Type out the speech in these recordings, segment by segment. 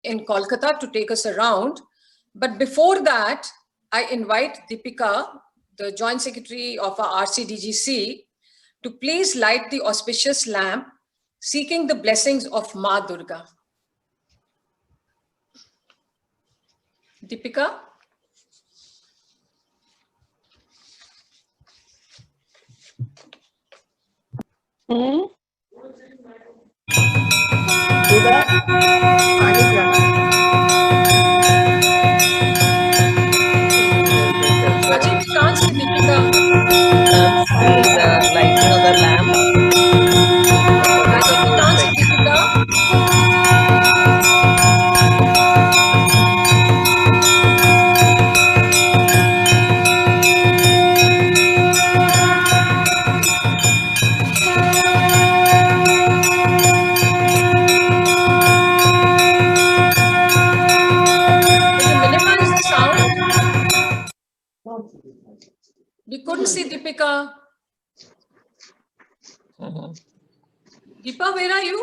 in Kolkatta to take us around. But before that, I invite Deepika, the Joint Secretary of our RCDGC, to please light the auspicious lamp, seeking the blessings of Ma Durga. Deepika? Ajay, we can't see Deepika. Can't see the lighting of the lamp. Ajay, we can't see Deepika. Can you minimize the sound? We couldn't see Deepika. Deepa, where are you?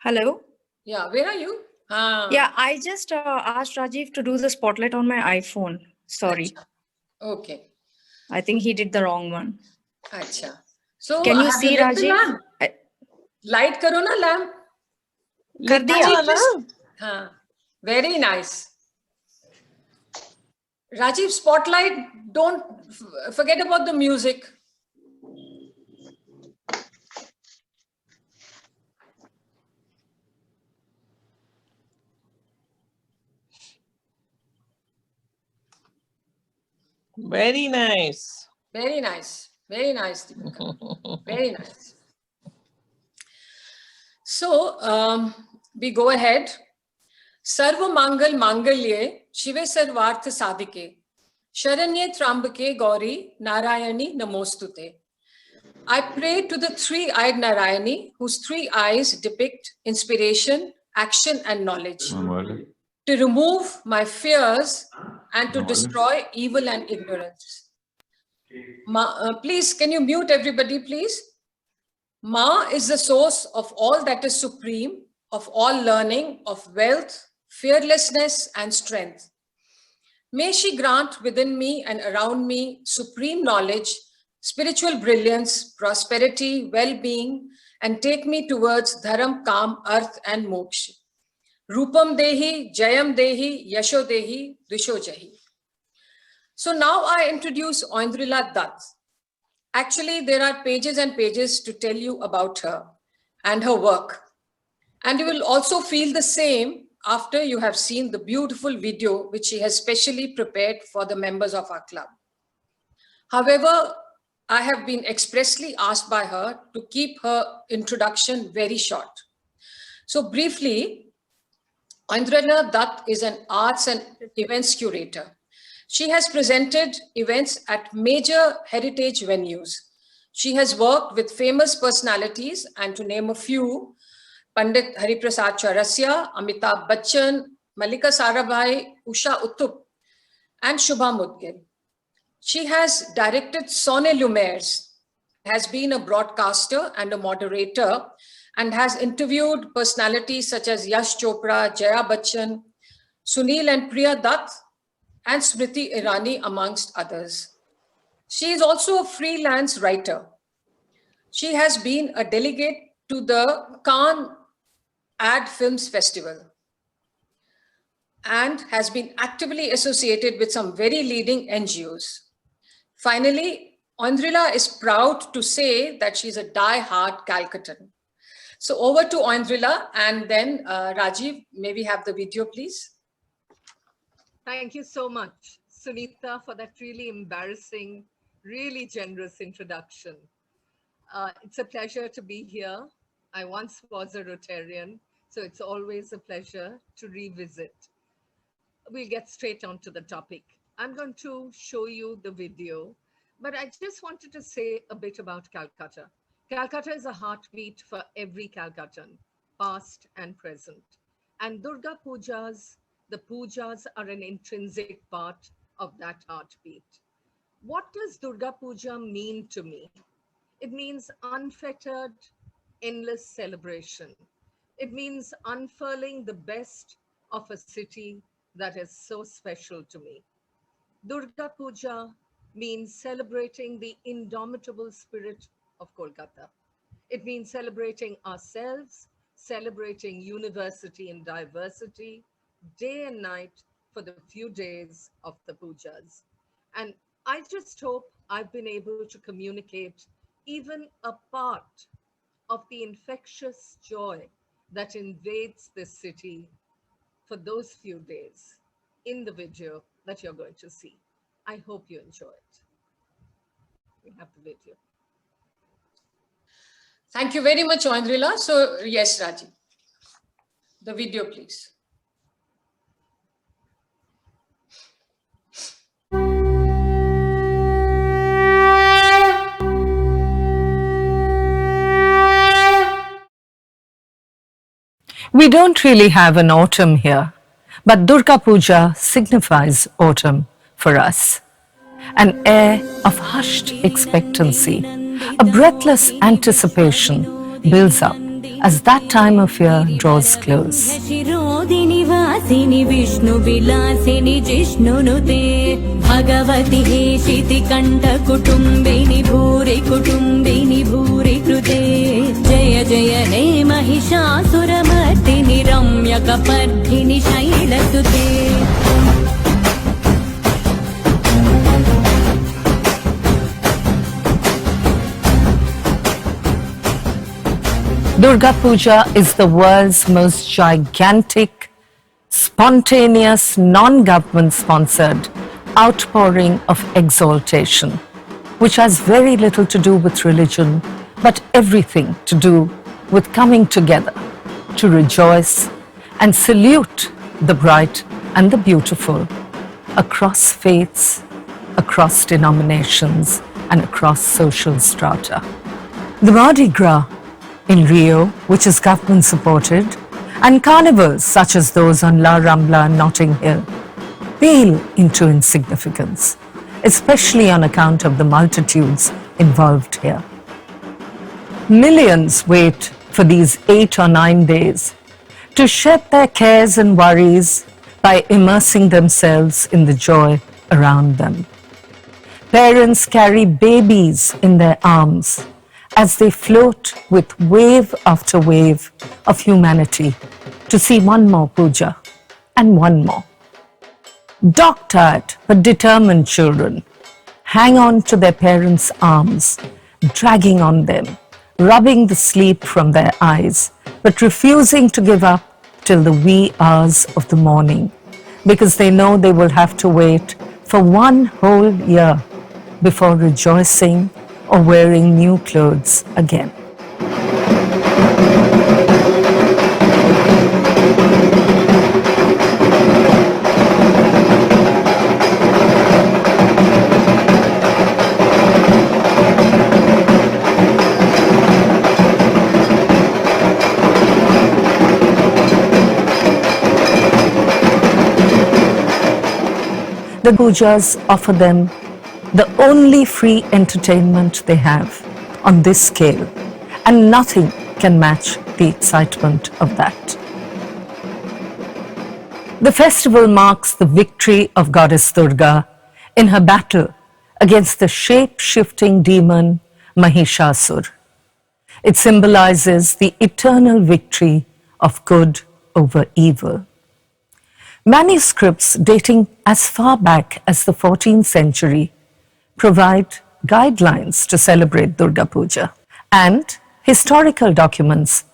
Hello? Yeah, where are you? Yeah, I just asked Rajiv to do the spotlight on my iPhone. Sorry. Okay. I think he did the wrong one. Acha. So, Can you have see, lit the Rajiv? lamp? Light karo na lamp. Kar diya. Haan. Very nice. Rajiv, spotlight, don't forget about the music. Very nice. Very nice. Very nice, Deepika. Very nice. So, we go ahead. Sarva Mangal Mangalye Shive Sarvartha Sadhike Sharanye Trambake Gauri Narayani Namostute. I pray to the three-eyed Narayani, whose three eyes depict inspiration, action, and knowledge, to remove my fears and to destroy evil and ignorance. Please, can you mute everybody, please? Ma is the source of all that is supreme, of all learning, of wealth, fearlessness, and strength. May she grant within me and around me supreme knowledge, spiritual brilliance, prosperity, well-being, and take me towards dharam, kam, arth, and moksha. Rupam dehi, jayam dehi, yasho dehi, disho jahi. So now I introduce Oindrilla Dutt. Actually, there are pages and pages to tell you about her and her work. And you will also feel the same after you have seen the beautiful video which she has specially prepared for the members of our club. However, I have been expressly asked by her to keep her introduction very short. So briefly, Oindrilla Dutt is an arts and events curator. She has presented events at major heritage venues. She has worked with famous personalities, and to name a few, Pandit Hariprasad Chaurasya, Amitabh Bachchan, Malika Sarabhai, Usha Uttup, and Shubha Mudgil. She has directed Sonne Lumaire's, has been a broadcaster and a moderator, and has interviewed personalities such as Yash Chopra, Jaya Bachchan, Sunil and Priya Dutt, and Smriti Irani, amongst others. She is also a freelance writer. She has been a delegate to the Cannes Ad Films Festival and has been actively associated with some very leading NGOs. Finally, Oindrilla is proud to say that she's a die-hard Calcuttan. So over to Oindrilla, and then Rajiv, may we have the video, please? Thank you so much, Sunita, for that really embarrassing, really generous introduction. It's a pleasure to be here. I once was a Rotarian, so it's always a pleasure to revisit. We'll get straight on to the topic. I'm going to show you the video, but I just wanted to say a bit about Calcutta. Calcutta is a heartbeat for every Calcuttan, past and present. And Durga Pujas, the pujas are an intrinsic part of that heartbeat. What does Durga Puja mean to me? It means unfettered, endless celebration. It means unfurling the best of a city that is so special to me. Durga Puja means celebrating the indomitable spirit of Kolkata. It means celebrating ourselves, celebrating university and diversity, day and night for the few days of the pujas. And I just hope I've been able to communicate even a part of the infectious joy that invades this city for those few days in the video that you're going to see. I hope you enjoy it. We have the video. Thank you very much, Oindrilla. So, yes, Raji. The video, please. We don't really have an autumn here, but Durga Puja signifies autumn for us. An air of hushed expectancy, a breathless anticipation builds up as that time of year draws close. भगवति हेशिति कंठ कुटुंबिनि भूरि कुटुंबिनि भूरि कृते जय जय हे Mahishasuramardini रम्यकपर्दिनि शैलसुते Durga Puja is the world's most gigantic, spontaneous, non-government sponsored outpouring of exaltation, which has very little to do with religion, but everything to do with coming together to rejoice and salute the bright and the beautiful across faiths, across denominations, and across social strata. The Mardi Gras in Rio, which is government supported, and carnivals such as those on La Rambla and Notting Hill pale into insignificance, especially on account of the multitudes involved here. Millions wait for these 8 or 9 days to shed their cares and worries by immersing themselves in the joy around them. Parents carry babies in their arms as they float with wave after wave of humanity to see one more puja and one more. Dog-tired but determined children hang on to their parents' arms, dragging on them, rubbing the sleep from their eyes, but refusing to give up till the wee hours of the morning, because they know they will have to wait for one whole year before rejoicing or wearing new clothes again. The pujas offer them the only free entertainment they have on this scale, and nothing can match the excitement of that. The festival marks the victory of Goddess Durga in her battle against the shape-shifting demon Mahishasur. It symbolizes the eternal victory of good over evil. Manuscripts dating as far back as the 14th century provide guidelines to celebrate Durga Puja, and historical documents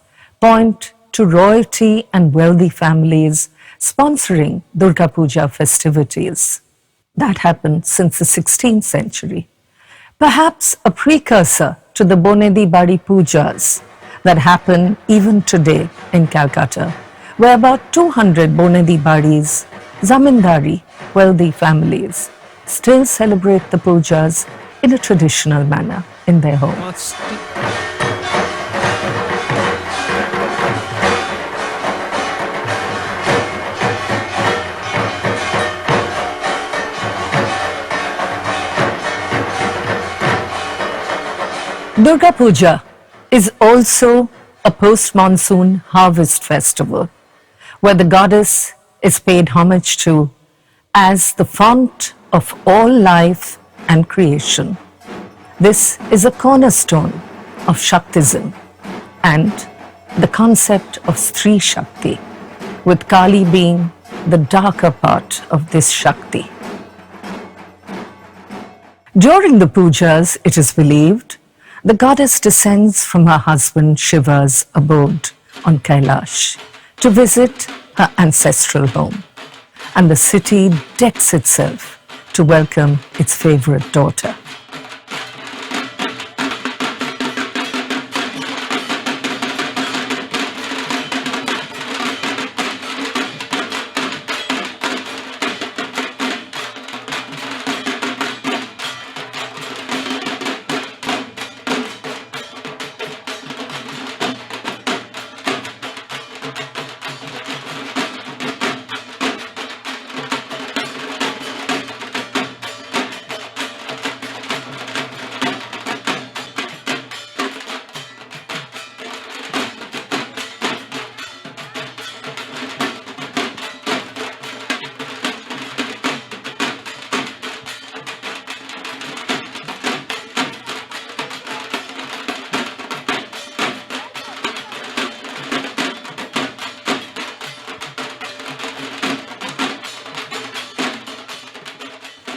point to royalty and wealthy families sponsoring Durga Puja festivities. That happened since the 16th century, perhaps a precursor to the Bonedi Badi Pujas that happen even today in Calcutta, where about 200 Bonedi Badis, zamindari, wealthy families, still celebrate the pujas in a traditional manner in their homes. Durga Puja is also a post-monsoon harvest festival where the goddess is paid homage to as the font of all life and creation. This is a cornerstone of Shaktism and the concept of Stree Shakti, with Kali being the darker part of this Shakti. During the pujas, it is believed, the goddess descends from her husband Shiva's abode on Kailash to visit her ancestral home, and the city decks itself to welcome its favorite daughter.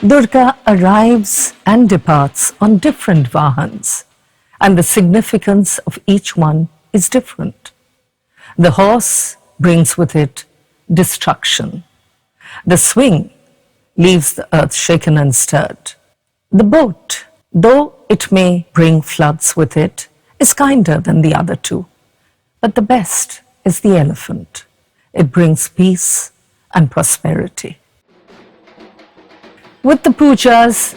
Durga arrives and departs on different vahans, and the significance of each one is different. The horse brings with it destruction. The swing leaves the earth shaken and stirred. The boat, though it may bring floods with it, is kinder than the other two. But the best is the elephant. It brings peace and prosperity. With the pujas,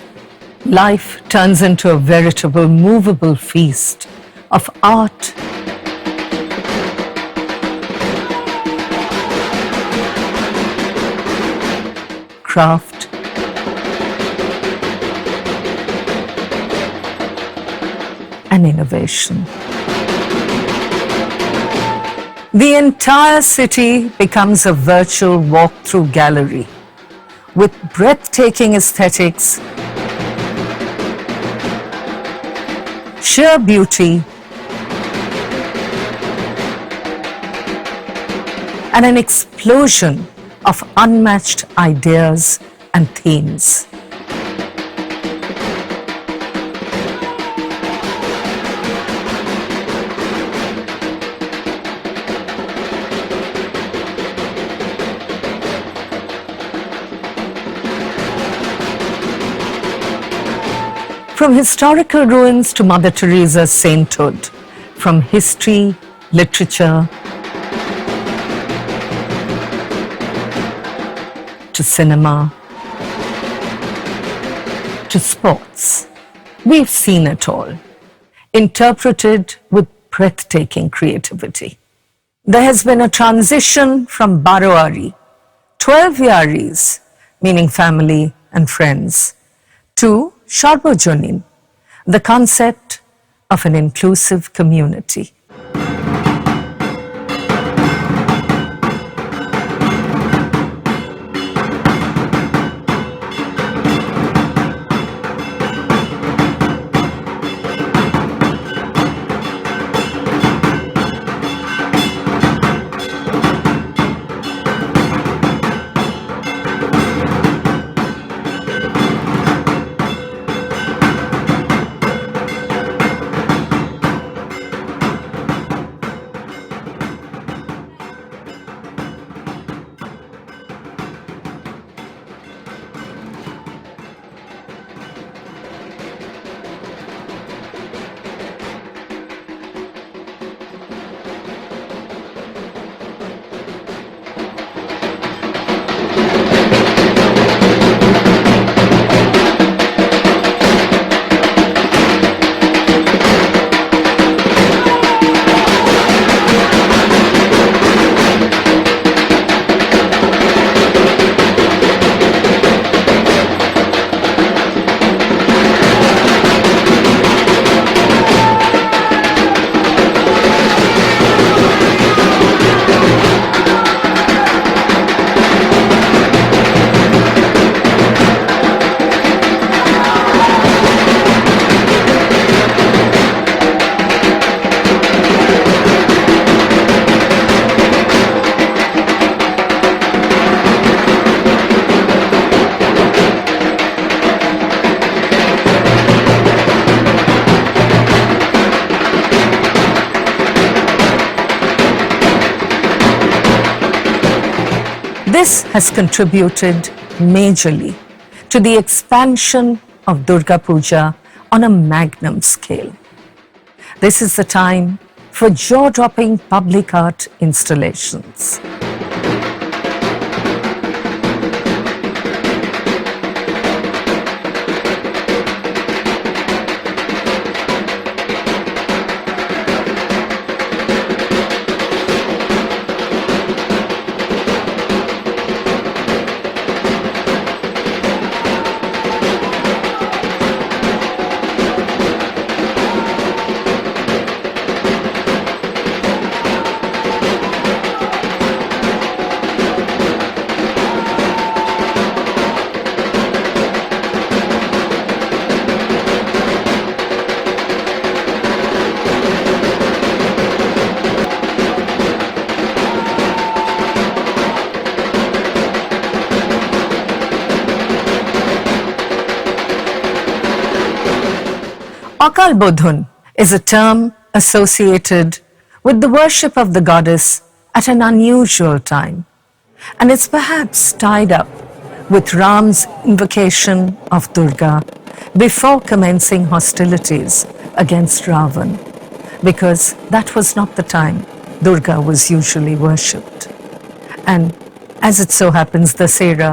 life turns into a veritable movable feast of art, craft, and innovation. The entire city becomes a virtual walk-through gallery with breathtaking aesthetics, sheer beauty, and an explosion of unmatched ideas and themes. From historical ruins to Mother Teresa's sainthood, from history, literature, to cinema, to sports, we've seen it all, interpreted with breathtaking creativity. There has been a transition from Baroari, 12 yaris, meaning family and friends, to Sarvajanin, the concept of an inclusive community. This has contributed majorly to the expansion of Durga Puja on a magnum scale. This is the time for jaw-dropping public art installations. Akal Bodhun is a term associated with the worship of the goddess at an unusual time, and it's perhaps tied up with Ram's invocation of Durga before commencing hostilities against Ravan, because that was not the time Durga was usually worshipped. And as it so happens, Dasera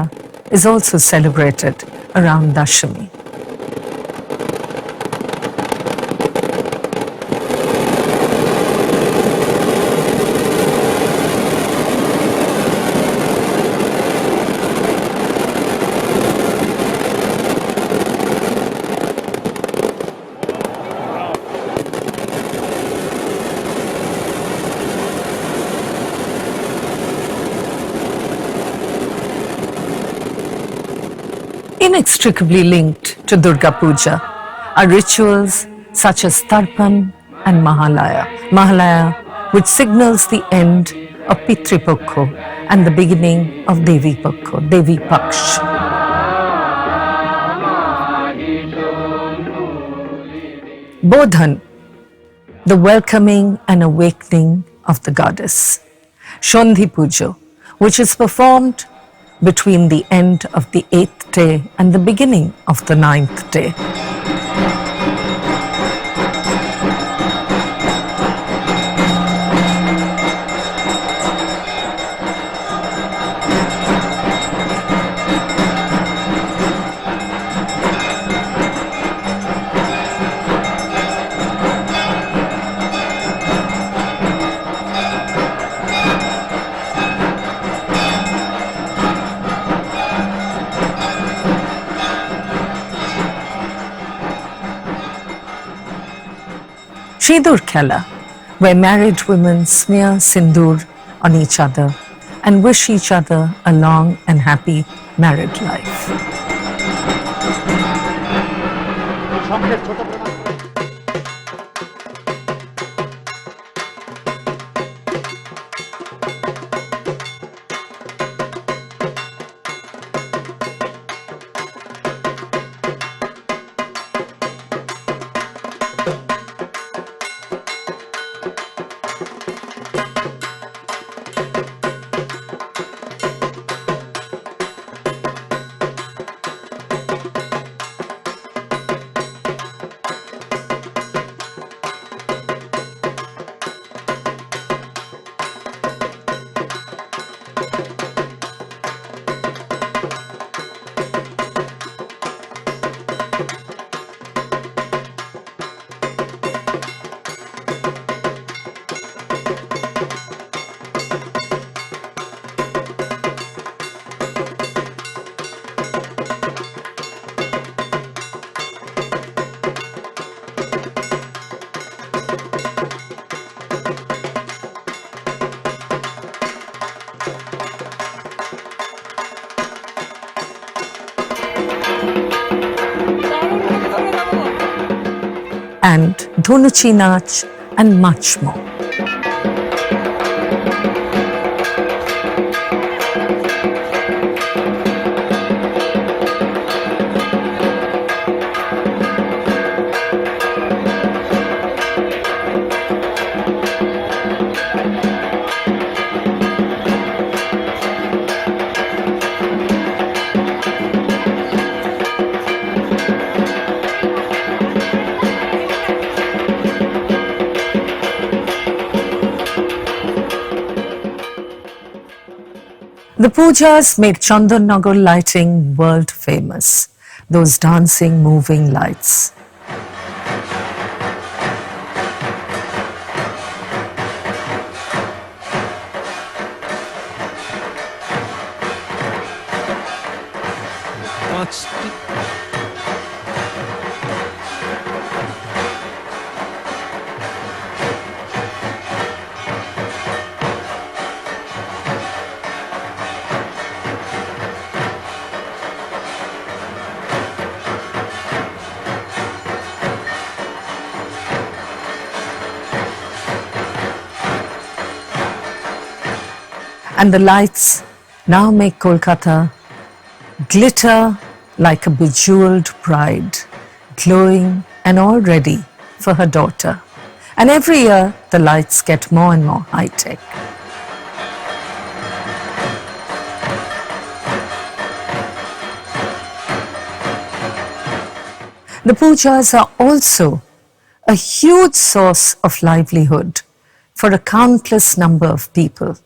is also celebrated around Dashami. Inextricably linked to Durga Puja are rituals such as Tarpan and Mahalaya. Mahalaya, which signals the end of Pitri Pokho and the beginning of Devi Pokho, Devi Paksh. Bodhan, the welcoming and awakening of the goddess. Shondhi Pujo, which is performed between the end of the 8th day and the beginning of the 9th day. Sindur Khela, where married women smear sindur on each other and wish each other a long and happy married life. And Dhunuchi Nach and much more. The pujas made Chandanagar lighting world famous. Those dancing, moving lights. And the lights now make Kolkatta glitter like a bejeweled bride, glowing and all ready for her daughter. And every year, the lights get more and more high-tech. The pujas are also a huge source of livelihood for a countless number of people.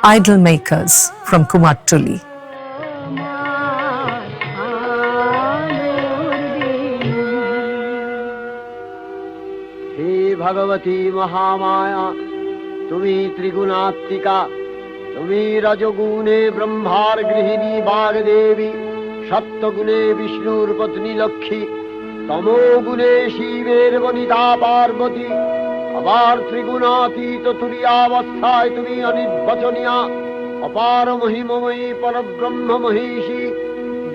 Idol makers from Kumattuli. हे भगवती महामाया तुम्ही त्रिगुणात्मिका तुम्ही रजगुणे ब्रह्मार गृहिणी वाग्देवी सत्वगुणे विष्णुर्पत्नी लक्ष्मी तमोगुणे शिवेर वनिता पार्वती अपार त्रिगुणातीत तुरीयावस्थाय तुम्ही अनिर्वचनीया अपार महिममयी परब्रह्म महिषी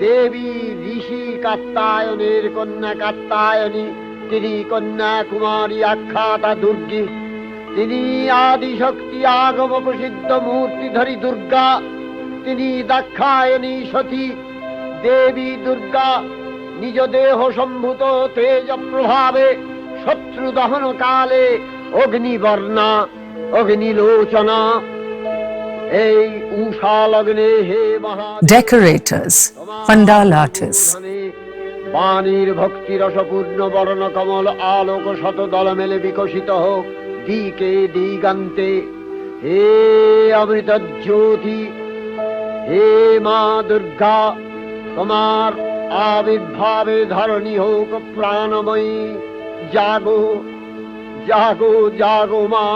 देवी ऋषि कात्यायनेर कन्या कात्यायनी তিনি কন্যাকুমারী আখ্যাতা দুর্গী তিনি আদিশক্তি আগম প্রসিদ্ধ মূর্তিধরী দুর্গা তিনি দাক্ষায়ণী সতী দেবী দুর্গা নিজ দেহ সম্ভূত তেজ প্রভাবে শত্রু দহন কালে অগ্নিবর্ণা অগ্নিলোচনা এই উষা লগ্নে হে মহা Decorators, Pandal artists, বাণীর ভক্তি রসপূর্ণ বর্ণ কমল আলোক শত দল মেলে বিকশিত হোক দিকে দিগান্তে হে অমৃত জ্যোতি হে মা দুর্গা তোমার আবির্ভাবে ধরণী হোক প্রাণময়ী জাগো জাগো জাগো মা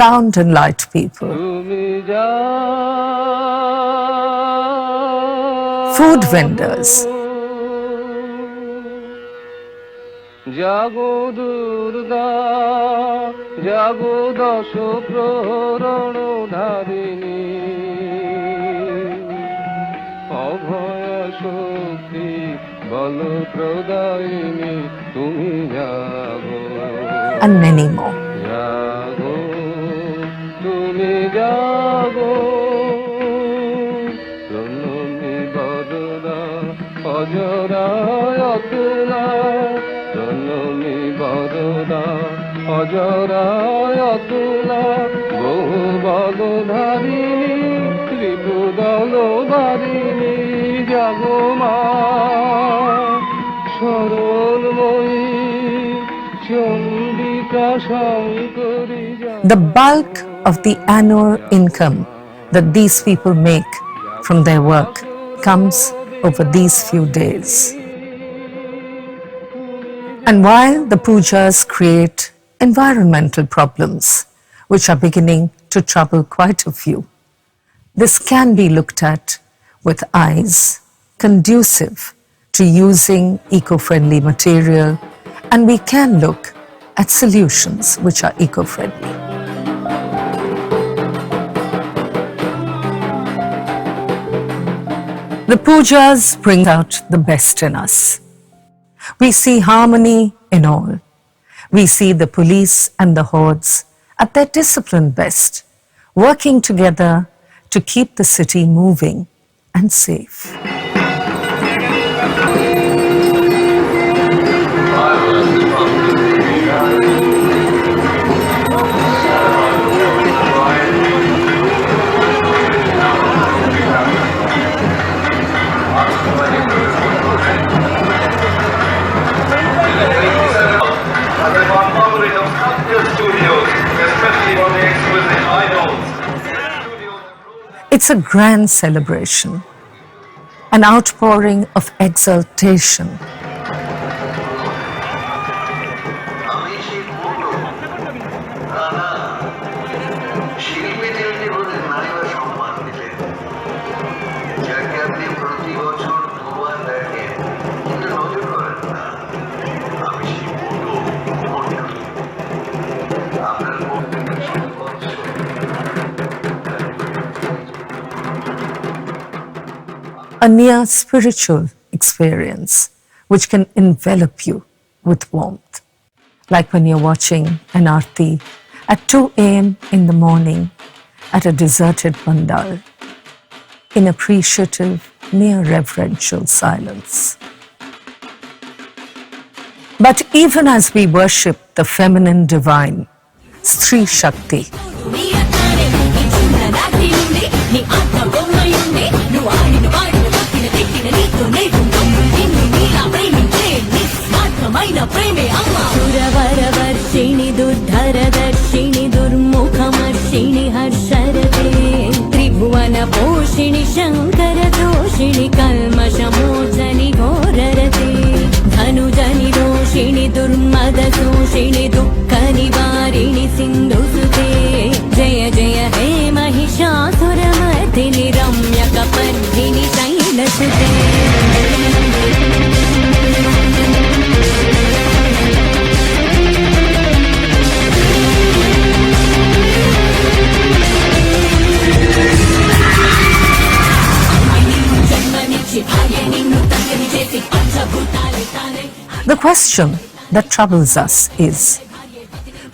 sound and light people, food vendors, জাগো দুর্গা জাগো দশ প্রহরণ ধারিণী অভয় শক্তি বল প্রদায়িনী তুমি জাগো and many more. জাগো তুমি জাগো জননী বরদা অজরায় অতুলা জননী বরদা অজরায় অতুলা বহু বলধারিণী ত্রিপুদল বারিণী জাগো মা সরলময়ী Chandika Shankari The bulk of the annual income that these people make from their work comes over these few days. And while the pujas create environmental problems, which are beginning to trouble quite a few, this can be looked at with eyes conducive to using eco-friendly material, and we can look at solutions which are eco-friendly. The pujas bring out the best in us. We see harmony in all. We see the police and the hordes at their disciplined best, working together to keep the city moving and safe. Studios, especially for the exquisite idols. It's a grand celebration, an outpouring of exultation. A near spiritual experience which can envelop you with warmth. Like when you're watching an aarti at 2 a.m. in the morning at a deserted Pandal, in appreciative, near reverential silence. But even as we worship the feminine divine, Stri Shakti, सुरवरवर्षिणि दुर्धरदर्शिणि दुर्मुखमर्षिणि हर्षरते त्रिभुवनपोषिणि शङ्करदोषिणि कल्मषमोचनि घोररते धनुजनि दोषिणि दुर्मदशोषिणि दुःखनिवारिणि सिन्धुसुते जय जय हे Mahishasuramardini रम्यकपर्दिनि शैलसुते the question that troubles us is,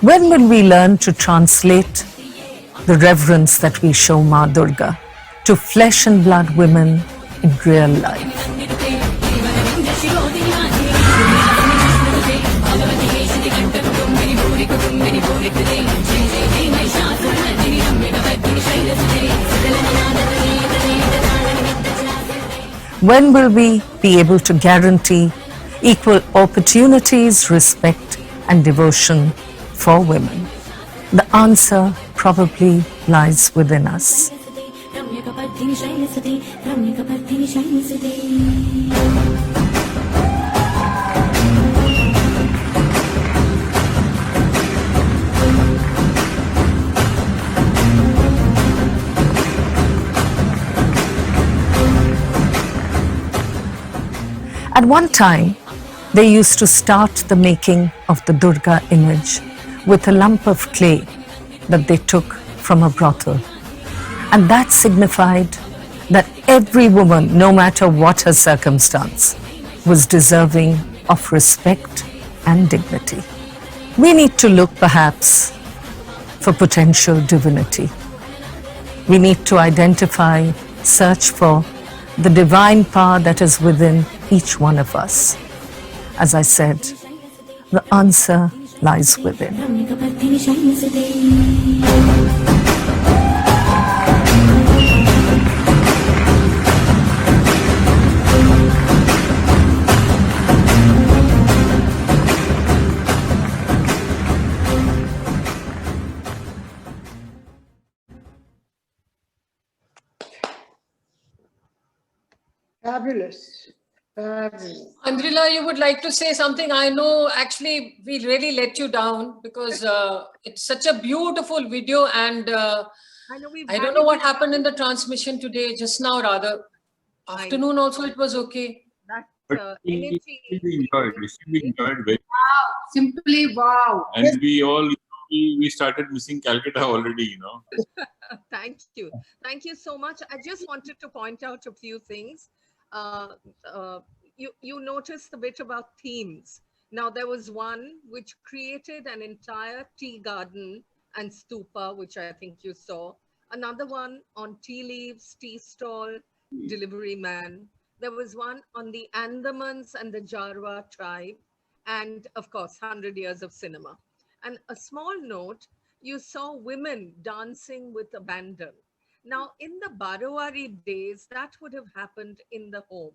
when will we learn to translate the reverence that we show Ma Durga to flesh and blood women in real life? When will we be able to guarantee equal opportunities, respect, and devotion for women? The answer probably lies within us. At one time, they used to start the making of the Durga image with a lump of clay that they took from a brothel. And that signified that every woman, no matter what her circumstance, was deserving of respect and dignity. We need to look perhaps for potential divinity. We need to identify, search for the divine power that is within each one of us. As I said, the answer lies within. Fabulous. Fabulous. Oindrilla, you would like to say something? I know actually we really let you down because it's such a beautiful video, and I don't know what happened in the transmission today, just now rather. Afternoon also it was okay. That We energy. enjoyed very Wow. Simply wow. and we started missing Calcutta already, you know. Thank you. Thank you so much. I just wanted to point out a few things. You noticed a bit about themes. Now, there was one which created an entire tea garden and stupa, which I think you saw. Another one on tea leaves, tea stall, delivery man. There was one on the Andamans and the Jarwa tribe. And of course, 100 years of cinema. And a small note, you saw women dancing with abandon. Now, in the Barawari days, that would have happened in the home.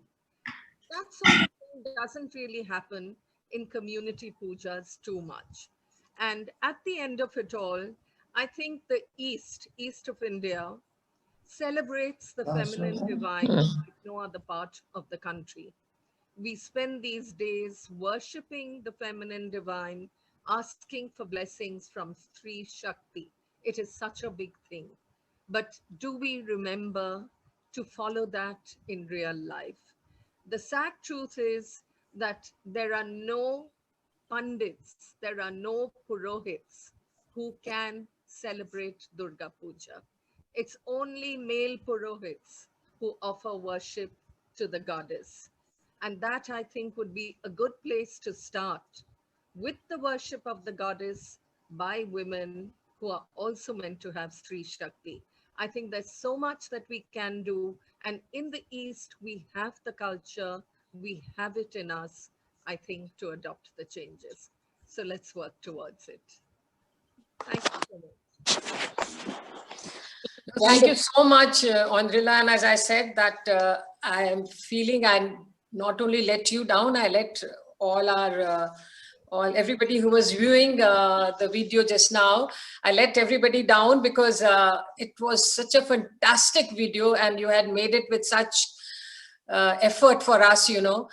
That sort of thing doesn't really happen in community pujas too much. And at the end of it all, I think the east of India, celebrates the feminine divine like no other part of the country. We spend these days worshipping the feminine divine, asking for blessings from Sri Shakti. It is such a big thing. But do we remember to follow that in real life? The sad truth is that there are no pandits, there are no purohits who can celebrate Durga Puja. It's only male purohits who offer worship to the goddess. And that, I think, would be a good place to start with the worship of the goddess by women who are also meant to have Sri Shakti. I think there's so much that we can do. And in the East, we have the culture, we have it in us, I think, to adopt the changes. So let's work towards it. Thank you so much. Thank you so much, Oindrilla. And as I said, that I am feeling I not only let you down, I let everybody who was viewing the video just now, I let everybody down because it was such a fantastic video and you had made it with such effort for us, you know.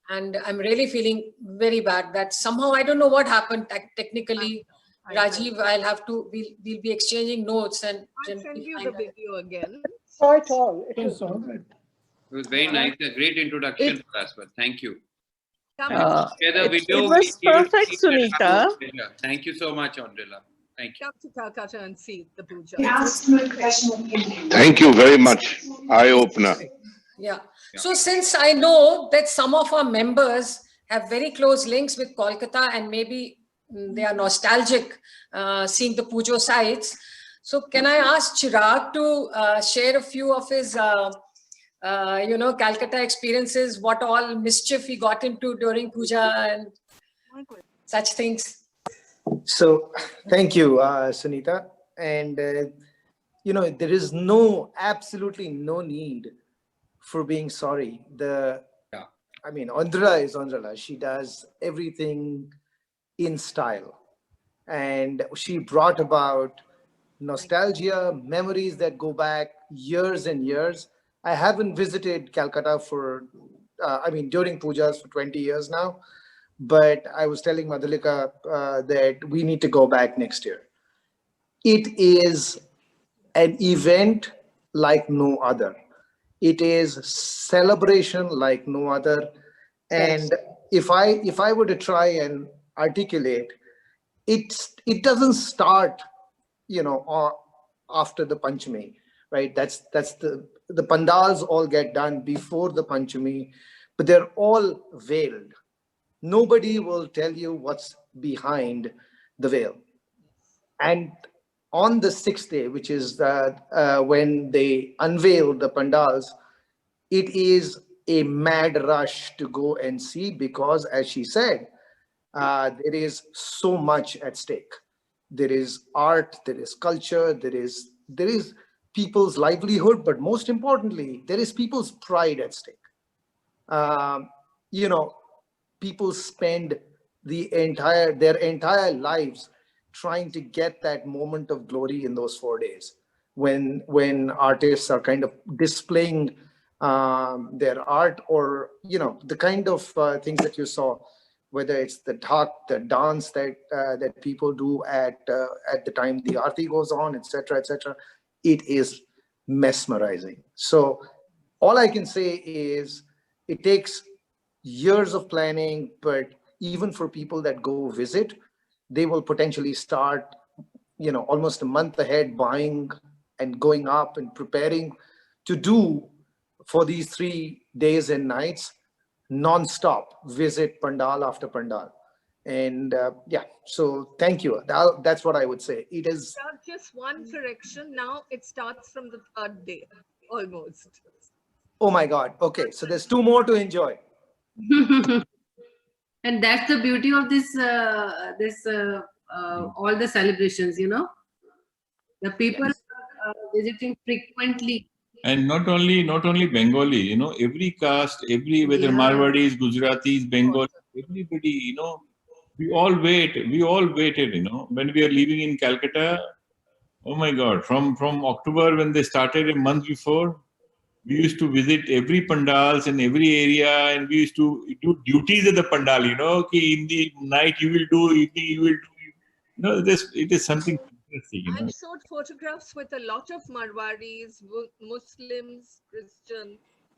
And I'm really feeling very bad that somehow, I don't know what happened technically. Rajiv, we'll be exchanging notes and I'll send you the video again. Saw it all. It was all good. It was very nice, a great introduction for us, but thank you. It was perfect, Sunita. Thank you so much, Oindrilla. Thank you. Come to Kolkatta and see the puja. Thank you very much. Eye opener. Yeah. So since I know that some of our members have very close links with Kolkata and maybe they are nostalgic seeing the pujo sites. So can I ask Chirag to share a few of his, Calcutta experiences, what all mischief he got into during puja and such things? So thank you, Sunita. And, there is absolutely no need for being sorry. Oindrilla is Oindrilla. She does everything in style. And she brought about nostalgia, memories that go back years and years. I haven't visited Calcutta during pujas for 20 years now. But I was telling Madhulika that we need to go back next year. It is an event like no other. It is celebration like no other. And if I were to try and articulate, it doesn't start, after the Panchami, right? That's the pandals all get done before the Panchami, but they're all veiled. Nobody will tell you what's behind the veil. And on the 6th day, which is when they unveil the pandals, it is a mad rush to go and see because, as she said, there is so much at stake. There is art, there is culture, there is people's livelihood, but most importantly, there is people's pride at stake. People spend their entire lives trying to get that moment of glory in those 4 days when artists are kind of displaying their art or, the kind of things that you saw, whether it's the dance that people do at the time the aarti goes on, etc., etc. It is mesmerizing. So all I can say is it takes years of planning, but even for people that go visit, they will potentially start, almost a month ahead buying and going up and preparing to do for these 3 days and nights, non-stop visit pandal after pandal. And so thank you. That's what I would say. It is just one correction. Now it starts from the 3rd day, almost. Oh my God. Okay, so there's 2 more to enjoy. And that's the beauty of this all the celebrations, the people visiting frequently. And not only Bengali, every caste, whether Marwadis, Gujaratis, Bengali, everybody, we all waited, when we are living in Calcutta, Oh my God! From October when they started a month before, we used to visit every pandals in every area, and we used to do duties at the pandal. You know, okay, in the night you will do, evening you will do. You know, it is something interesting. You know. I've showed photographs with a lot of Marwaris, Muslims, Christian,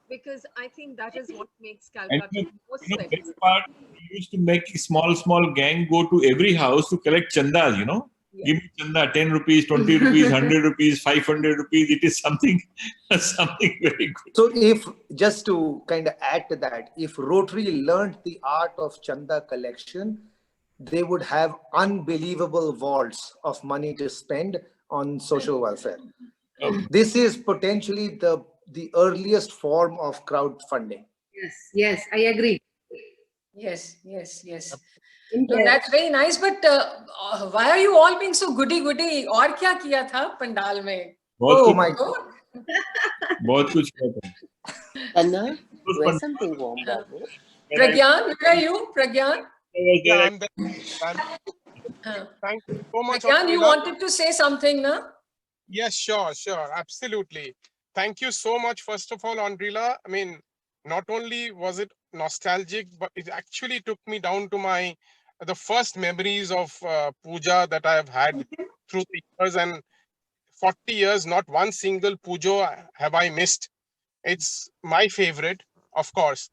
because I think that is what makes And Calcutta more best special. part, we used to make a small gang go to every house to collect chandas, you know. Give me chanda, 10 rupees, 20 rupees, 100 rupees, 500 rupees. It is something, something very good. So if, just to kind of add to that, if Rotary learned the art of chanda collection, they would have unbelievable vaults of money to spend on social welfare. This is potentially the earliest form of crowdfunding. Yes, yes, I agree. Yes. No, that's very nice. But why are you all being so goody? और क्या किया था पंडाल में? Oh my God! बहुत कुछ किया था. Anna, wear something warm, Babu. Pragyan, where are you? Pragyan? Yeah, I'm there. Thank you so much. Pragyan, you Oindrilla. wanted to say something, no? Yes, sure, absolutely. Thank you so much, first of all, Oindrilla. I mean, not only was it nostalgic, but it actually took me down to the first memories of puja that I have had through the years, and 40 years, not one single pujo have I missed. It's my favorite, of course.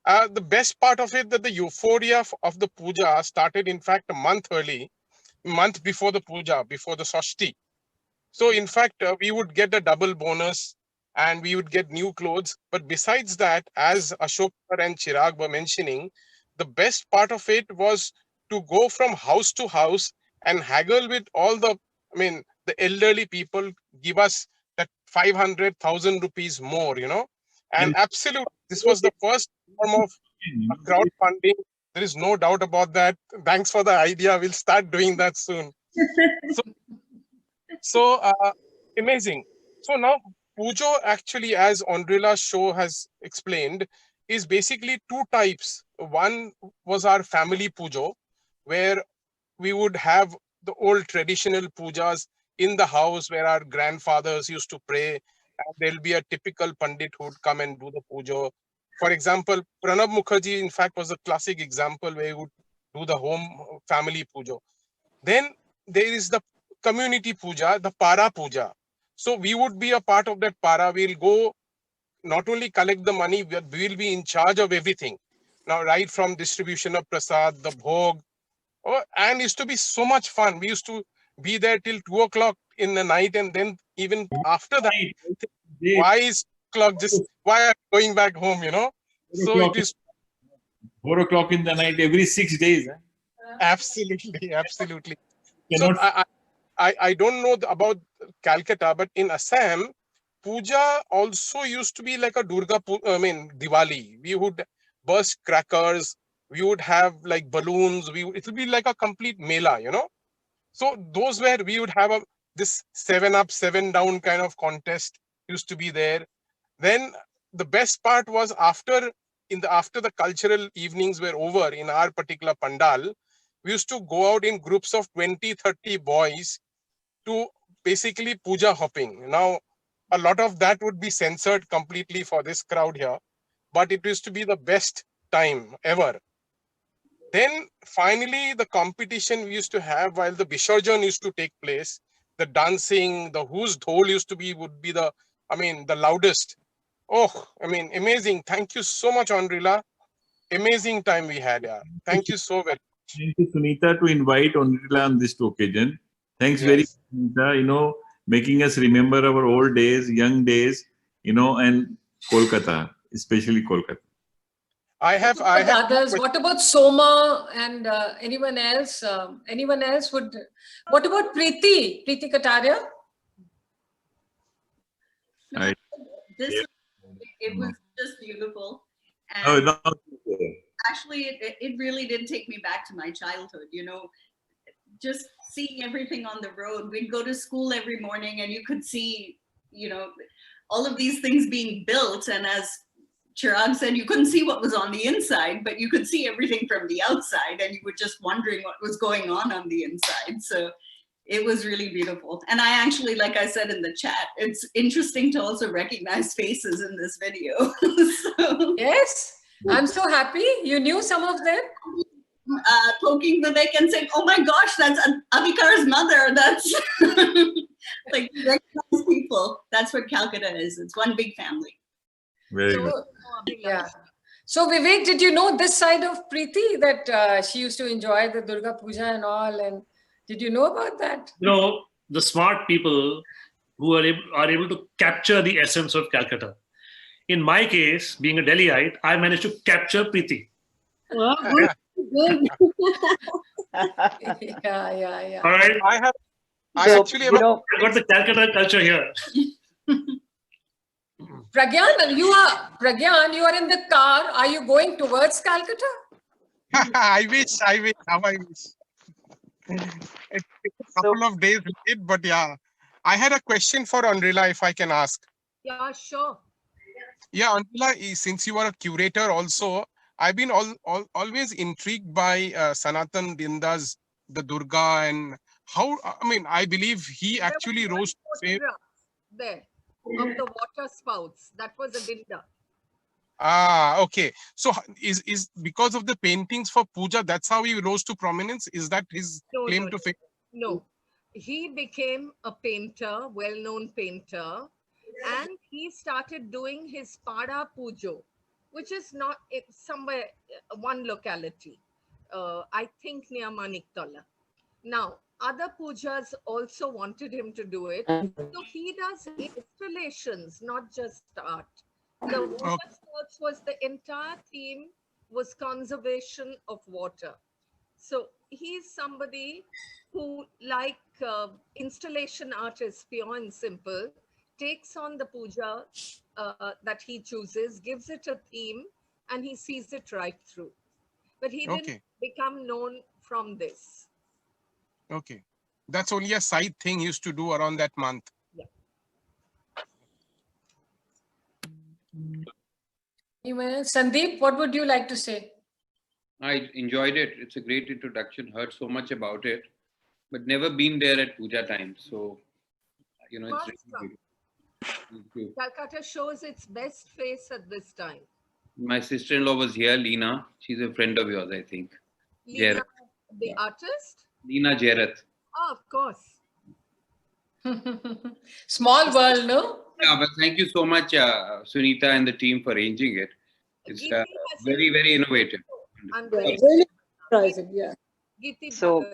The best part of it that the euphoria of the puja started, in fact, a month before the puja, before the Sashti. So in fact, we would get a double bonus and we would get new clothes. But besides that, as Ashok and Chirag were mentioning, the best part of it was to go from house to house and haggle with all the elderly people, give us that 500,000 rupees more, you know. And absolutely, this was the first form of crowdfunding. There is no doubt about that. Thanks for the idea. We'll start doing that soon. So amazing. So now Pujo actually, as Oindrilla's show has explained, is basically two types. One was our family Pujo, where we would have the old traditional pujas in the house where our grandfathers used to pray, and there'll be a typical Pandit who would come and do the pujo. For example, Pranab Mukherjee, in fact, was a classic example where he would do the home family pujo. Then there is the community puja, the para puja. So we would be a part of that para. We'll go not only collect the money, but we'll be in charge of everything. Now, right from distribution of prasad, the bhog, and it used to be so much fun. We used to be there till 2 o'clock in the night, and then even after that, why is clock just why am I going back home? You know, so it is 4 o'clock in the night every 6 days. Absolutely. So I don't know about Calcutta, but in Assam, puja also used to be like a Diwali. We would burst crackers. We would have like balloons. It would be like a complete mela, you know. So those where we would have this 7 up, 7 down kind of contest used to be there. Then the best part was after the cultural evenings were over in our particular pandal, we used to go out in groups of 20, 30 boys to basically puja hopping. Now, a lot of that would be censored completely for this crowd here, but it used to be the best time ever. Then finally, the competition we used to have while the Visarjan used to take place, the dancing, the whose dhol would be the loudest. Oh, amazing. Thank you so much, Oindrilla. Amazing time we had. Yeah. Thank you so very much. Thank you, Sunita, to invite Oindrilla on this occasion. Thanks very much, Sunita, you know, making us remember our old days, young days, you know, and Kolkata, especially Kolkata. I have others. What about Soma and anyone else? What about Preeti Kataria? Right. It was just beautiful. And actually, it really did take me back to my childhood, you know, just seeing everything on the road. We'd go to school every morning and you could see, you know, all of these things being built. And as Chirag said, you couldn't see what was on the inside, but you could see everything from the outside, and you were just wondering what was going on the inside. So it was really beautiful. And I actually, like I said in the chat, it's interesting to also recognize faces in this video. So, Yes, I'm so happy. You knew some of them? poking Vivek and saying, oh my gosh, that's Avikar's mother. That's like recognize people. That's what Calcutta is. It's one big family. Very good. Yeah. So Vivek, did you know this side of Preeti, that she used to enjoy the Durga Puja and all? And did you know about that? You know, the smart people who are able to capture the essence of Calcutta. In my case, being a Delhiite, I managed to capture Preeti. Well, good. Good. Yeah. All right. I actually I got the Calcutta culture here. Pragyan, you are in the car. Are you going towards Calcutta? I wish. How I wish. It's a couple of days late, but yeah. I had a question for Oindrilla, if I can ask. Yeah, sure. Yeah, Oindrilla, since you are a curator also, I've been always intrigued by Sanatan Dinda's the Durga, and how, I mean, I believe he actually rose to fame. There, of the water spouts. That was a Dinda. Ah, okay. So is because of the paintings for puja, that's how he rose to prominence? Is that his claim to fame? No, he became a painter, well-known painter, and he started doing his Pada Pujo, which is not somewhere, one locality, I think near Maniktala. Now, other pujas also wanted him to do it. So he does installations, not just art. The water sports was the entire theme was conservation of water. So he's somebody who, like installation artist, pure and simple, takes on the puja that he chooses, gives it a theme, and he sees it right through. But he didn't become known from this. Okay. That's only a side thing he used to do around that month. Yeah. Sandeep, what would you like to say? I enjoyed it. It's a great introduction. Heard so much about it, but never been there at puja time. So, you know, it's really good. Calcutta shows its best face at this time. My sister-in-law was here, Leena. She's a friend of yours, I think. Leena, the artist? Leena Jerath. Oh, of course. Small world, no? Yeah, but thank you so much, Sunita and the team for arranging it. It's very, very innovative. Really surprising, yeah. So,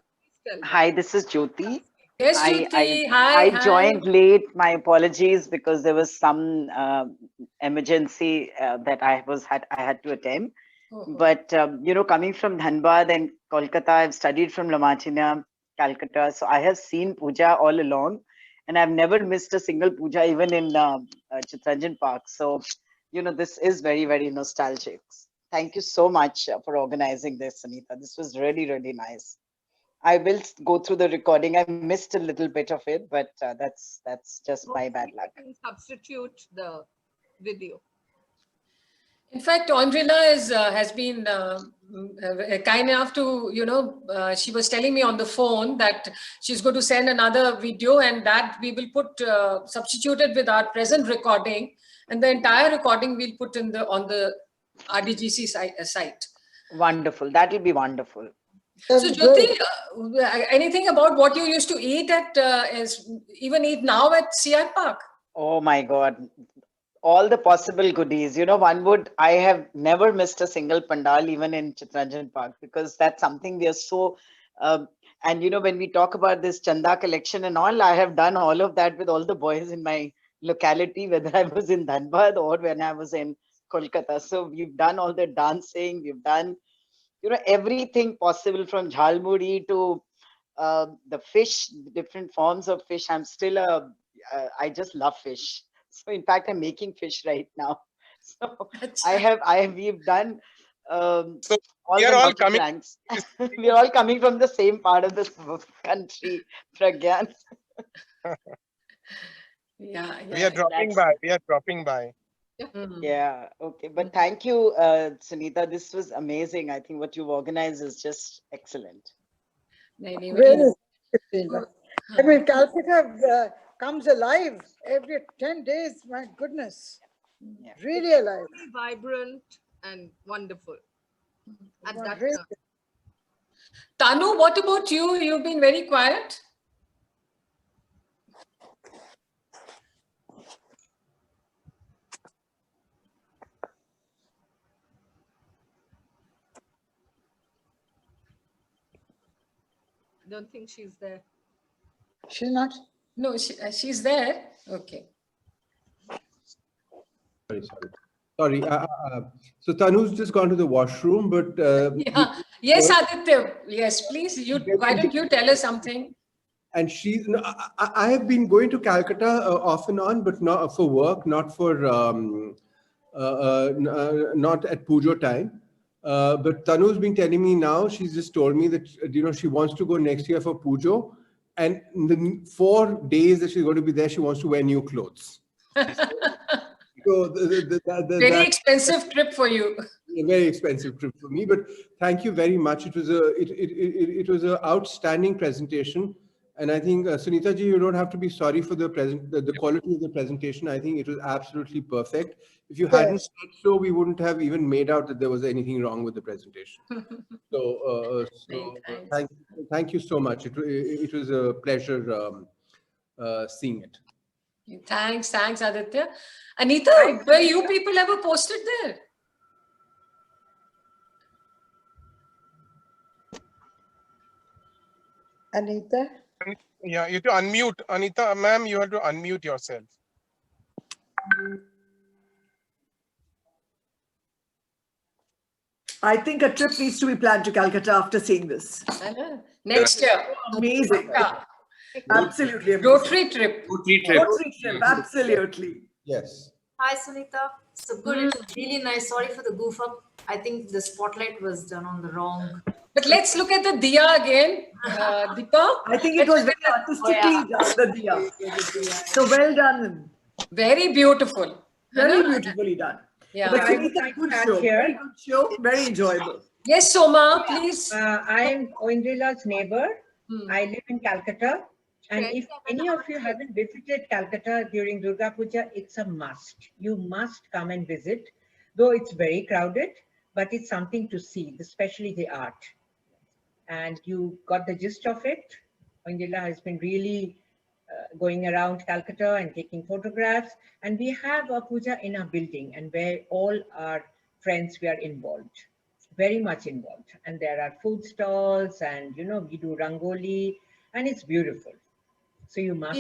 hi, this is Jyoti. Yes, Jyoti. Hi. I joined late. My apologies because there was some emergency that I had to attend. But you know, coming from Dhanbad and Kolkata, I've studied from Lamachina, Calcutta. So I have seen puja all along, and I've never missed a single puja, even in Chitranjan Park. So, you know, this is very, very nostalgic. Thank you so much for organizing this, Sunita. This was really, really nice. I will go through the recording. I missed a little bit of it, but that's just my bad luck. Substitute the video. In fact, Oindrilla has been kind enough to, you know, she was telling me on the phone that she's going to send another video, and that we will put substituted with our present recording, and the entire recording we'll put in on the RDGC site. Wonderful. That will be wonderful. So Jyoti, anything about what you used to eat at, even eat now at CR Park? Oh my God. All the possible goodies. You know, I have never missed a single pandal, even in Chitranjan Park, because that's something we are so, and you know, when we talk about this Chanda collection and all, I have done all of that with all the boys in my locality, whether I was in Dhanbad or when I was in Kolkata. So we've done all the dancing, we've done, you know, everything possible from jhalmuri to the fish, different forms of fish. I'm still I just love fish. So in fact, I'm making fish right now. So we've done all we are all coming. Pranks. We're all coming from the same part of the country, Pragyan. Yeah. We are dropping by. We are dropping by. Yeah, okay. But thank you, Sunita. This was amazing. I think what you've organized is just excellent. Really. I mean, Calcutta comes alive every 10 days. My goodness. Really alive. Really vibrant and wonderful. At that Really. time. Tanu, what about you? You've been very quiet. I don't think she's there. She's not? No, she's there. Okay. Sorry. So Tanu's just gone to the washroom, but Yeah. Yes, Aditya. Yes, please. Why don't you tell us something? and she's. No, I have been going to Calcutta off and on, but not for work, not for not at Pujo time. But Tanu's been telling me now. She's just told me that she wants to go next year for Pujo, and in the 4 days that she's going to be there, she wants to wear new clothes. So Very expensive trip for you. A very expensive trip for me, but thank you very much. It was an outstanding presentation, and I think Sunita ji, you don't have to be sorry for the quality of the presentation. I think it was absolutely perfect. If you hadn't said so, we wouldn't have even made out that there was anything wrong with the presentation. So, thank you so much. It was a pleasure seeing it. Thanks, Aditya. Anita, were you people ever posted there? Anita? Yeah, you have to unmute. Anita, ma'am, you have to unmute yourself. I think a trip needs to be planned to Calcutta after seeing this. Next year. Amazing. Yeah. Absolutely amazing. Rotary trip. Rotary trip, absolutely. Yes. Hi, Sunita. So good. It was really nice. Sorry for the goof up. I think the spotlight was done on the wrong. But let's look at the diya again, Deepa. I think it was very artistically done, the diya. So well done. Very beautiful. Very beautifully done. Yeah. But I would Sunita, like to good add show. here. Very good show. Very enjoyable. Yes, Soma, please. I am Oindrilla's neighbor. I live in Calcutta. And if any of you haven't visited Calcutta during Durga Puja, it's a must. You must come and visit, though it's very crowded, but it's something to see, especially the art. And you got the gist of it. Oindrilla has been really going around Calcutta and taking photographs. And we have a puja in our building, and where all our friends, we are involved, very much involved. And there are food stalls, and we do rangoli, and it's beautiful. So you must.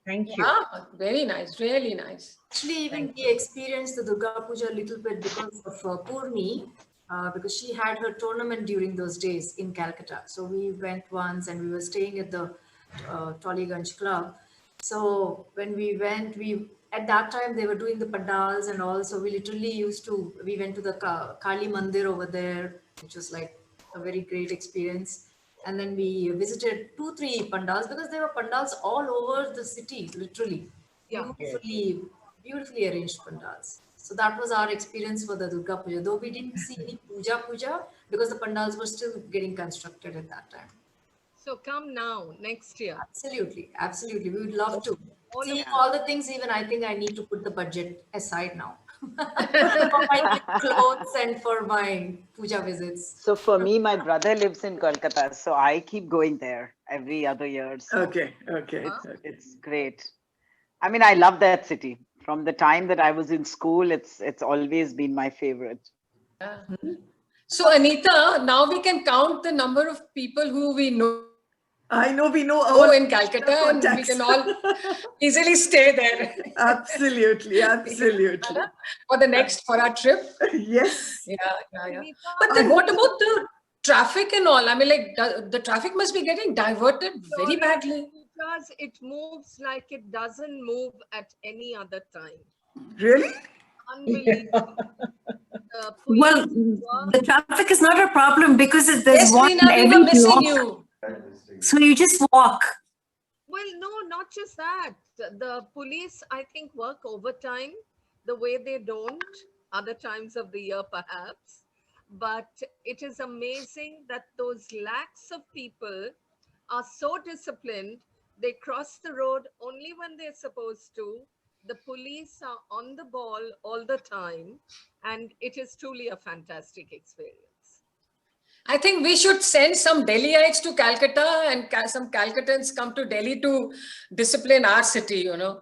Thank you. Yeah, very nice, really nice. Actually, even we experienced the Durga Puja a little bit because of Purni, because she had her tournament during those days in Calcutta. So we went once and we were staying at the Tollygunge Club. So when we went, at that time they were doing the pandals and all. So we literally we went to the Kali Mandir over there, which was like a very great experience. And then we visited 2-3 pandals because there were pandals all over the city, literally. Yeah. Beautifully arranged pandals. So that was our experience for the Durga Puja, though we didn't see any puja because the pandals were still getting constructed at that time. So come now, next year. Absolutely. We would love to. Seeing all the things, even I think I need to put the budget aside now. For my clothes and for my puja visits. So for me, my brother lives in Kolkatta, so I keep going there every other year. So Okay. it's great. I mean, I love that city. From the time that I was in school, it's always been my favorite. So Anita, now we can count the number of people who we know. I know we know in Calcutta, and we can all easily stay there. Absolutely. For our trip. Yes. Yeah. But then what about the traffic and all? I mean, like the traffic must be getting diverted very badly. Because it moves like it doesn't move at any other time. Really? Unbelievable. Well, the traffic is not a problem because there's one Reena, we every were missing block. you. So you just walk. Well, no, not just that. The police, I think, work overtime the way they don't other times of the year, perhaps. But it is amazing that those lakhs of people are so disciplined. They cross the road only when they're supposed to. The police are on the ball all the time, and it is truly a fantastic experience. I think we should send some Delhiites to Calcutta and some Calcuttans come to Delhi to discipline our city, you know.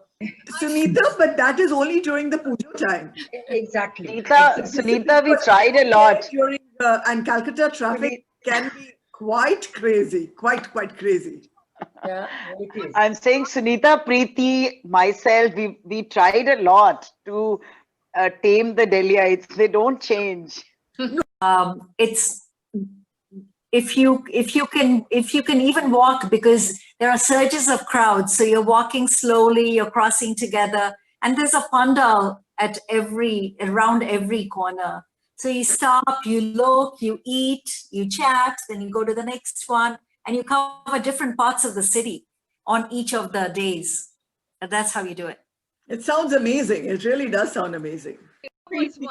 Sunita, but that is only during the puja time. Exactly. Sunita, we tried a lot. During and Calcutta traffic can be quite crazy, quite crazy. Yeah, it is. I'm saying Sunita, Preeti, myself, we tried a lot to tame the Delhiites. They don't change. It's if you can even walk, because there are surges of crowds, so you're walking slowly, you're crossing together, and there's a pandal at around every corner. So you stop, you look, you eat, you chat, then you go to the next one, and you cover different parts of the city on each of the days. And that's how you do it. It sounds amazing. It really does sound amazing. Who is one?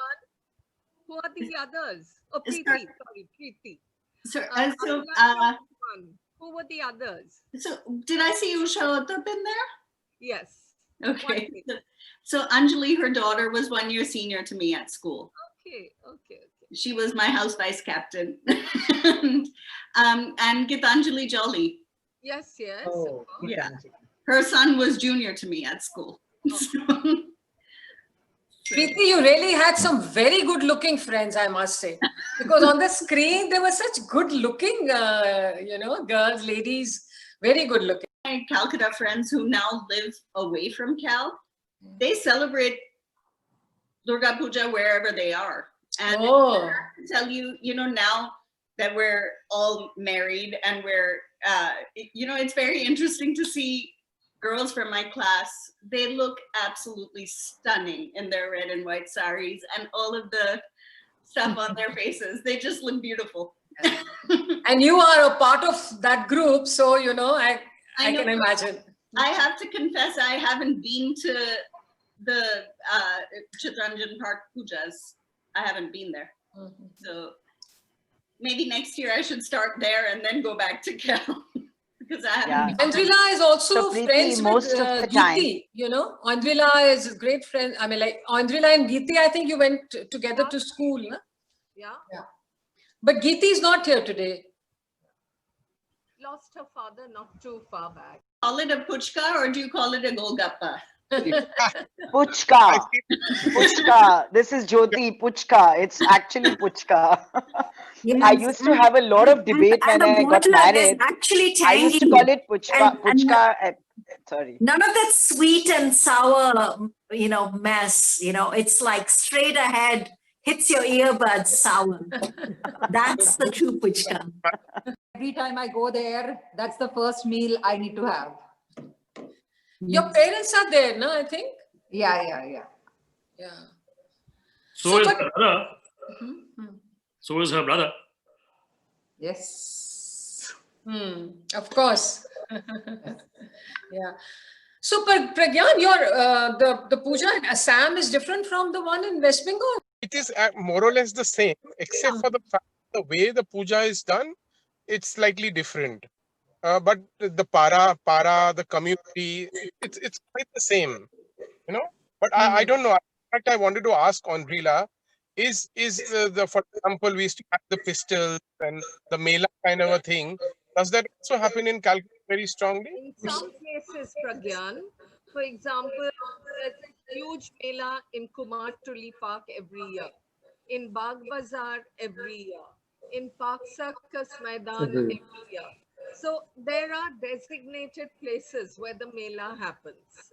Who are the others? Oh, Preeti. Sorry, Preeti. So, who were the others? So, did I see Usha Dutt in there? Yes. Okay. So Anjali, her daughter, was 1 year senior to me at school. Okay. She was my house vice captain. and Gitanjali Jolly. Yes. Oh, yeah. Her son was junior to me at school. Preeti, you really had some very good looking friends, I must say, because on the screen, they were such good looking, girls, ladies, very good looking. My Calcutta friends who now live away from Cal, they celebrate Durga Puja wherever they are. And I have to tell you, now that we're all married and we're, it's very interesting to see girls from my class. They look absolutely stunning in their red and white saris and all of the stuff on their faces. They just look beautiful. And you are a part of that group, so, I can imagine. I have to confess, I haven't been to the Chitranjan Park Pujas. I haven't been there. So maybe next year I should start there and then go back to Cal. Because I haven't. Oindrilla is also So friends most with of the time. Geeti, Oindrilla is a great friend. I mean, like Oindrilla and Geeti, I think you went together to school. No? Yeah. But Geeti is not here today. Lost her father not too far back. Call it a puchka or do you call it a golgappa? Puchka. Puchka. This is Jyoti. Puchka. It's actually puchka. I used to have a lot of debate when I got married. Actually I used to call it puchka. Sorry. None of that sweet and sour, mess. It's like straight ahead, hits your earbuds sour. That's the true puchka. Every time I go there, that's the first meal I need to have. Your parents are there, no? I think. Yeah. So is her brother. So is her brother. Yes. Of course. Yeah. So, Pragyan, the puja in Assam is different from the one in West Bengal? It is more or less the same, except for the fact the way the puja is done, it's slightly different. But the para, the community, it's quite the same, But I don't know. In fact, I wanted to ask Oindrilla, is for example, we used to have the pistols and the mela kind of a thing. Does that also happen in Calcutta very strongly? In some places, Pragyan, for example, there's a huge mela in Kumartuli Park every year, in Bagh Bazaar every year, in Park Circus Maidan every year. So there are designated places where the mela happens.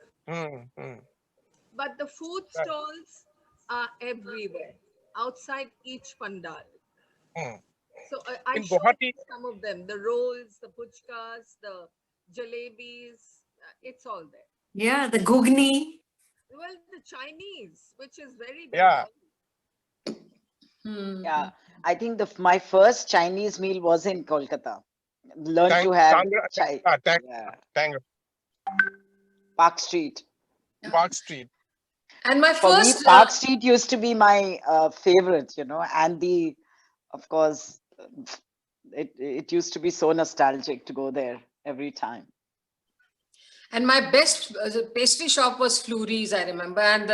But the food stalls are everywhere, outside each pandal. So I showed you some of them, the rolls, the puchkas, the jalebis, it's all there. Yeah, the gugni. Well, the Chinese, which is very Yeah, I think my first Chinese meal was in Kolkata. Learned to have Park Street. Park Street. And my For first me, Park Street used to be my favorite, and of course, it used to be so nostalgic to go there. every time. And my best pastry shop was Flurry's, I remember, and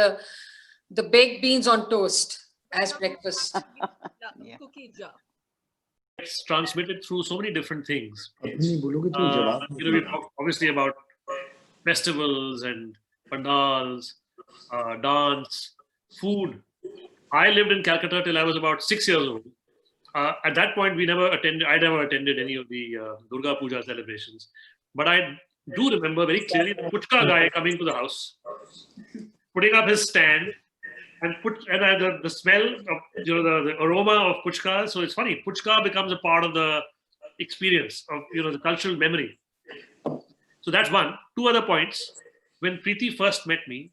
the baked beans on toast as breakfast. Cookie jar. It's transmitted through so many different things. अपनी बोलोगे तो जवाब नहीं We देगा। talked obviously about festivals and pandals, dance, food. I lived in Calcutta till I was about 6 years old. At that point, I never attended any of the Durga Puja celebrations. But I do remember very clearly the puchka guy coming to the house, putting up his stand, and the smell of the aroma of puchka. So it's funny, puchka becomes a part of the experience of the cultural memory. So that's one. Two other points. When Preeti first met me,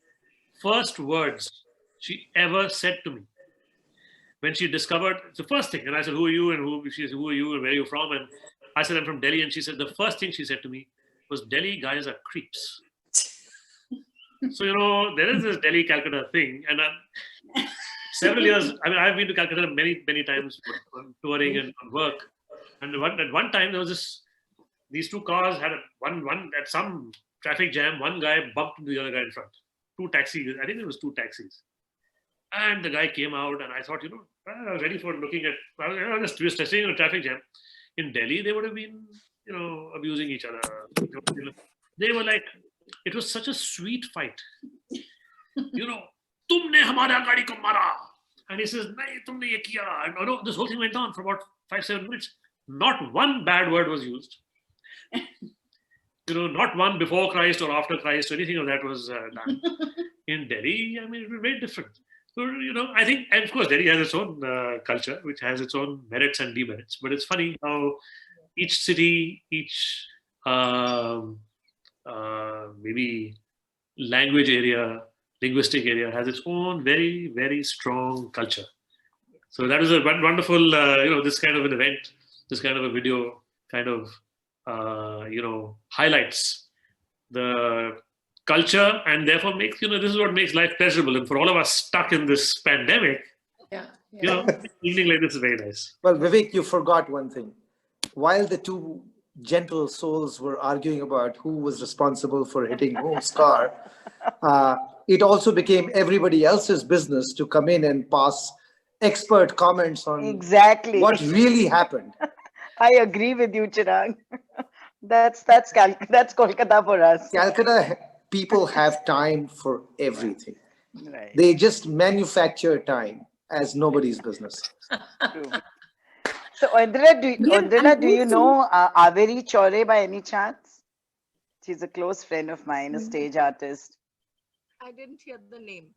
first words she ever said to me, when she discovered the first thing, and I said, "Who are you?" And she said, "Who are you? And where are you from?" And I said, "I'm from Delhi." And she said, the first thing she said to me was, "Delhi guys are creeps." So there is this Delhi Calcutta thing, and several years. I mean, I've been to Calcutta many times on touring and on work. And at one time there was these two cars had one at some traffic jam. One guy bumped into the other guy in front. Two taxis. I think it was two taxis. And the guy came out, and I thought, I was ready for looking at. I was just testing in a traffic jam. In Delhi, they would have been, abusing each other. They were like, it was such a sweet fight. Tumne hamara gaadi ko mara. And he says, nahi, tumne ye kiya. And this whole thing went on for about 5-7 minutes. Not one bad word was used. Not one before Christ or after Christ or anything of that was done. In Delhi, I mean, it was very different. So, I think, and of course, Delhi has its own culture, which has its own merits and demerits. But it's funny how each city, each maybe language area, linguistic area has its own very, very strong culture. So that is a wonderful, this kind of an event, this kind of a video kind of, highlights the culture, and therefore makes, this is what makes life pleasurable. And for all of us stuck in this pandemic, evening like this is very nice. Well, Vivek, you forgot one thing. While the two gentle souls were arguing about who was responsible for hitting whose car, it also became everybody else's business to come in and pass expert comments on what really happened. I agree with you, Chirag. That's Kolkata for us. Calcutta people have time for everything. Right. They just manufacture time as nobody's business. True. So, Oindrilla, do you know Averi Chaure by any chance? She's a close friend of mine, a stage artist. I didn't hear the name.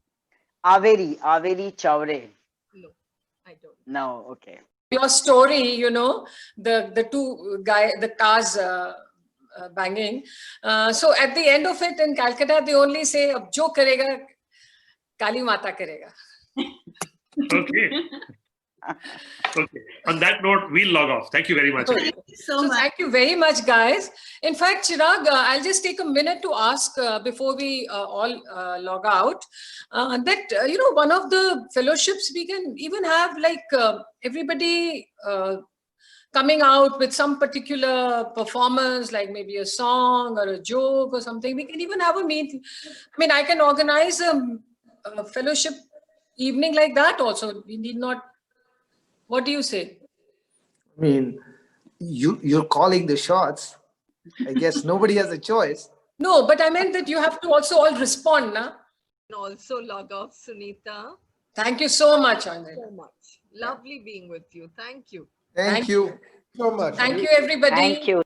Averi Chaure. No, I don't. No, okay. Your story, the two the cars banging. So at the end of it in Calcutta, they only say, "Ab jo karega, Kali Mata karega." Okay. Okay. On that note, we'll log off. Thank you very much. So thank you very much, guys. In fact, Chirag, I'll just take a minute to ask before we all log out that, one of the fellowships we can even have like everybody coming out with some particular performance, like maybe a song or a joke or something. We can even have a meet. I mean, I can organize a fellowship evening like that also. We need not. What do you say? I mean, you're calling the shots. I guess nobody has a choice. No, but I meant that you have to also all respond, na? And also log off, Sunita. Thank you so much, Oindrilla. So much. Lovely being with you. Thank you. Thank you so much. Thank you, everybody. Thank you.